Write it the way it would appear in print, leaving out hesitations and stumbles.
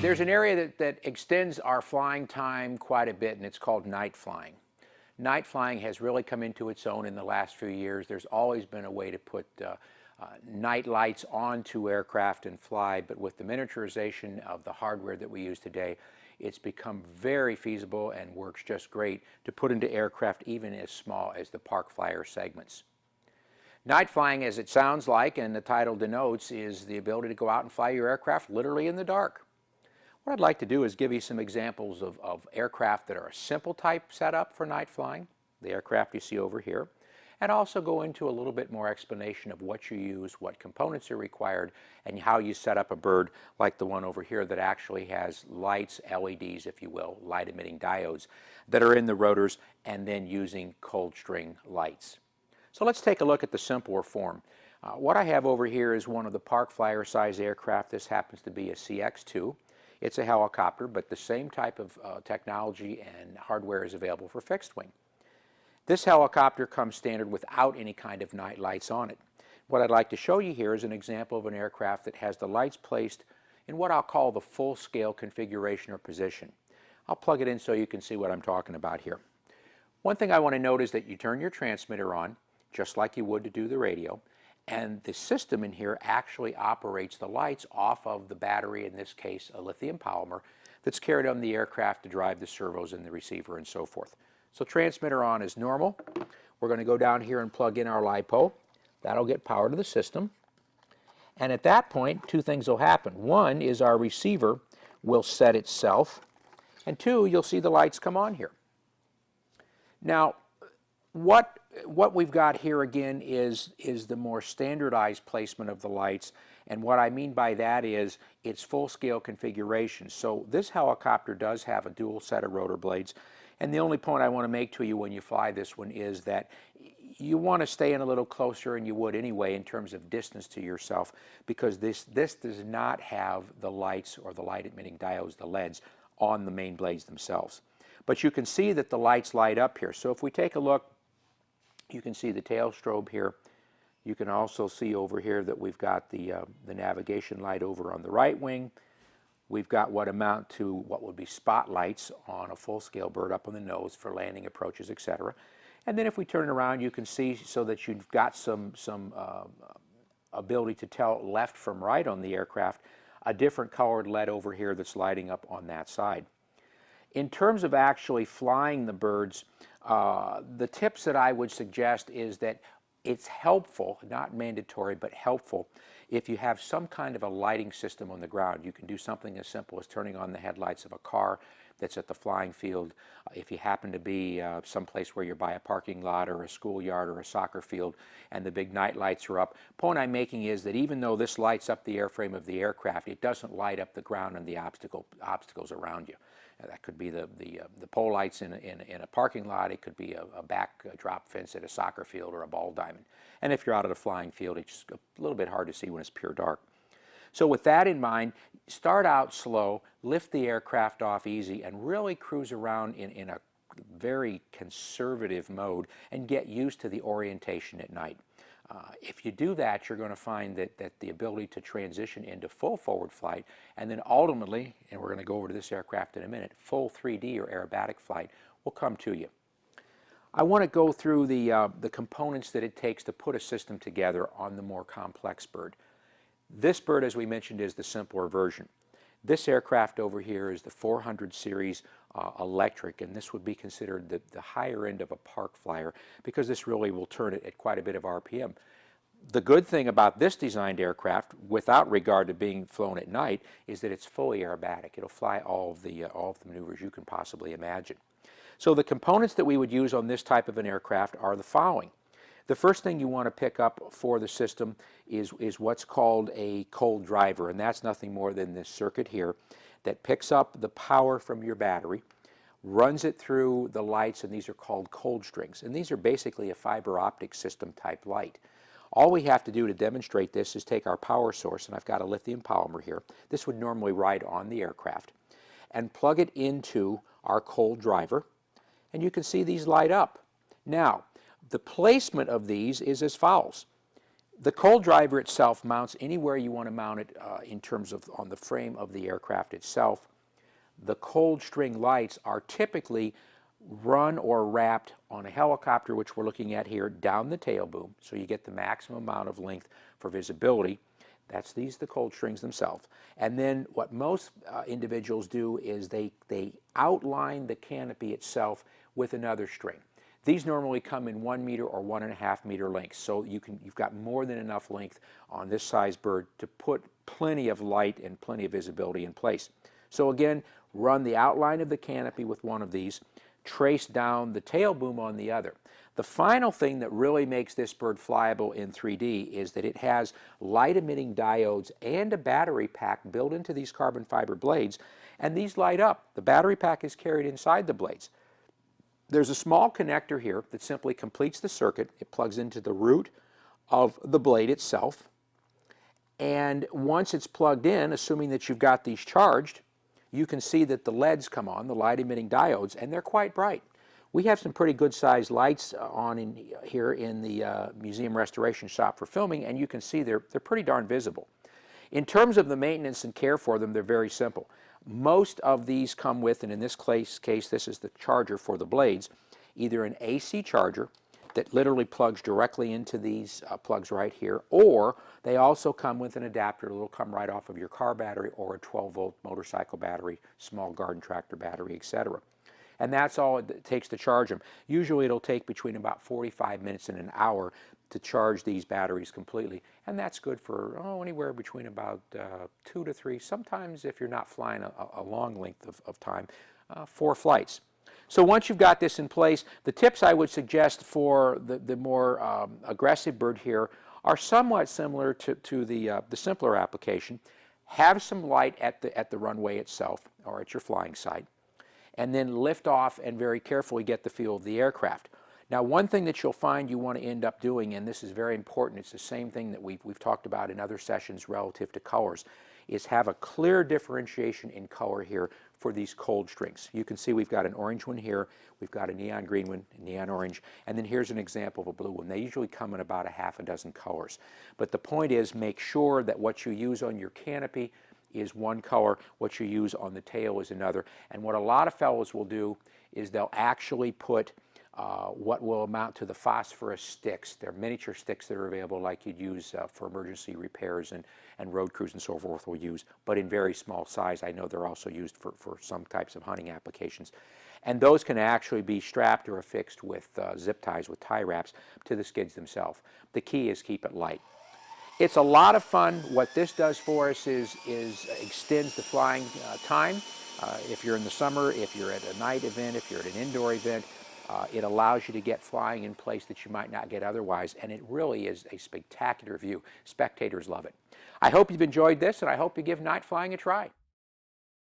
There's an area that extends our flying time quite a bit, and it's called night flying. Night flying has really come into its own in the last few years. There's always been a way to put night lights onto aircraft and fly, but with the miniaturization of the hardware that we use today, it's become very feasible and works just great to put into aircraft even as small as the park flyer segments. Night flying, as it sounds like, and the title denotes, is the ability to go out and fly your aircraft literally in the dark. What I'd like to do is give you some examples of aircraft that are a simple type setup for night flying, the aircraft you see over here, and also go into a little bit more explanation of what you use, what components are required, and how you set up a bird like the one over here that actually has lights, LEDs if you will, light emitting diodes that are in the rotors, and then using cold string lights. So let's take a look at the simpler form. What I have over here is one of the park flyer size aircraft. This happens to be a CX-2. It's a helicopter, but the same type of technology and hardware is available for fixed wing. This helicopter comes standard without any kind of night lights on it. What I'd like to show you here is an example of an aircraft that has the lights placed in what I'll call the full-scale configuration or position. I'll plug it in so you can see what I'm talking about here. One thing I want to note is that you turn your transmitter on, just like you would to do the radio, and the system in here actually operates the lights off of the battery, in this case a lithium polymer, that's carried on the aircraft to drive the servos and the receiver and so forth. So transmitter on is normal. We're going to go down here and plug in our LiPo. That'll get power to the system. And at that point, two things will happen. One is our receiver will set itself, and two, you'll see the lights come on here. Now, what we've got here again is the more standardized placement of the lights, and what I mean by that is it's full-scale configuration. So this helicopter does have a dual set of rotor blades, and the only point I want to make to you when you fly this one is that you want to stay in a little closer than you would anyway in terms of distance to yourself, because this does not have the lights or the light emitting diodes, the LEDs, on the main blades themselves. But you can see that the lights light up here. So if we take a look, you can see the tail strobe here. You can also see over here that we've got the navigation light over on the right wing. We've got what amount to what would be spotlights on a full-scale bird up on the nose for landing approaches, etc. And then if we turn it around, you can see, so that you've got some ability to tell left from right on the aircraft, a different colored LED over here that's lighting up on that side. In terms of actually flying the birds, the tips that I would suggest is that it's helpful, not mandatory, but helpful, if you have some kind of a lighting system on the ground. You can do something as simple as turning on the headlights of a car that's at the flying field. If you happen to be someplace where you're by a parking lot or a schoolyard or a soccer field and the big night lights are up, the point I'm making is that even though this lights up the airframe of the aircraft, it doesn't light up the ground and the obstacles around you. That could be the pole lights in a parking lot. It could be a backdrop fence at a soccer field or a ball diamond. And if you're out at a flying field, it's just a little bit hard to see when it's pure dark. So with that in mind, start out slow, lift the aircraft off easy, and really cruise around in a very conservative mode and get used to the orientation at night. If you do that, you're going to find that the ability to transition into full forward flight, and then ultimately, and we're going to go over to this aircraft in a minute, full 3D or aerobatic flight will come to you. I want to go through the components that it takes to put a system together on the more complex bird. This bird, as we mentioned, is the simpler version. This aircraft over here is the 400 series electric, and this would be considered the higher end of a park flyer because this really will turn it at quite a bit of RPM. The good thing about this designed aircraft, without regard to being flown at night, is that it's fully aerobatic. It'll fly all of the maneuvers you can possibly imagine. So the components that we would use on this type of an aircraft are the following. The first thing you want to pick up for the system is what's called a cold driver, and that's nothing more than this circuit here that picks up the power from your battery, runs it through the lights, and these are called cold strings. And these are basically a fiber optic system type light. All we have to do to demonstrate this is take our power source, and I've got a lithium polymer here. This would normally ride on the aircraft, and plug it into our cold driver, and you can see these light up. Now, the placement of these is as follows. The cold driver itself mounts anywhere you want to mount it in terms of on the frame of the aircraft itself. The cold string lights are typically run or wrapped on a helicopter, which we're looking at here, down the tail boom, so you get the maximum amount of length for visibility. That's the cold strings themselves. And then what most individuals do is they outline the canopy itself with another string. These normally come in 1 meter or 1.5 meter lengths, so you've got more than enough length on this size bird to put plenty of light and plenty of visibility in place. So again, run the outline of the canopy with one of these, trace down the tail boom on the other. The final thing that really makes this bird flyable in 3D is that it has light-emitting diodes and a battery pack built into these carbon fiber blades, and these light up. The battery pack is carried inside the blades. There's a small connector here that simply completes the circuit. It plugs into the root of the blade itself, and once it's plugged in, assuming that you've got these charged, you can see that the LEDs come on, the light-emitting diodes, and they're quite bright. We have some pretty good-sized lights on here in the museum restoration shop for filming, and you can see they're pretty darn visible. In terms of the maintenance and care for them, they're very simple. Most of these come with, and in this case, this is the charger for the blades, either an AC charger that literally plugs directly into these plugs right here, or they also come with an adapter that will come right off of your car battery or a 12-volt motorcycle battery, small garden tractor battery, etc. And that's all it takes to charge them. Usually it'll take between about 45 minutes and an hour to charge these batteries completely, and that's good for anywhere between about 2 to 3, sometimes if you're not flying a long length of time, 4 flights. So once you've got this in place, the tips I would suggest for the more aggressive bird here are somewhat similar to the simpler application. Have some light at the runway itself or at your flying site, and then lift off and very carefully get the feel of the aircraft. Now, one thing that you'll find you want to end up doing, and this is very important, it's the same thing that we've talked about in other sessions relative to colors, is have a clear differentiation in color here for these cold strings. You can see we've got an orange one here, we've got a neon green one, neon orange, and then here's an example of a blue one. They usually come in about a half a dozen colors. But the point is, make sure that what you use on your canopy is one color, what you use on the tail is another. And what a lot of fellows will do is they'll actually put what will amount to the phosphorus sticks. They're miniature sticks that are available like you'd use for emergency repairs and road crews and so forth will use, but in very small size. I know they're also used for some types of hunting applications. And those can actually be strapped or affixed with zip ties, with tie wraps, to the skids themselves. The key is keep it light. It's a lot of fun. What this does for us is extends the flying time. If you're in the summer, if you're at a night event, if you're at an indoor event, it allows you to get flying in place that you might not get otherwise, and it really is a spectacular view. Spectators love it. I hope you've enjoyed this, and I hope you give night flying a try.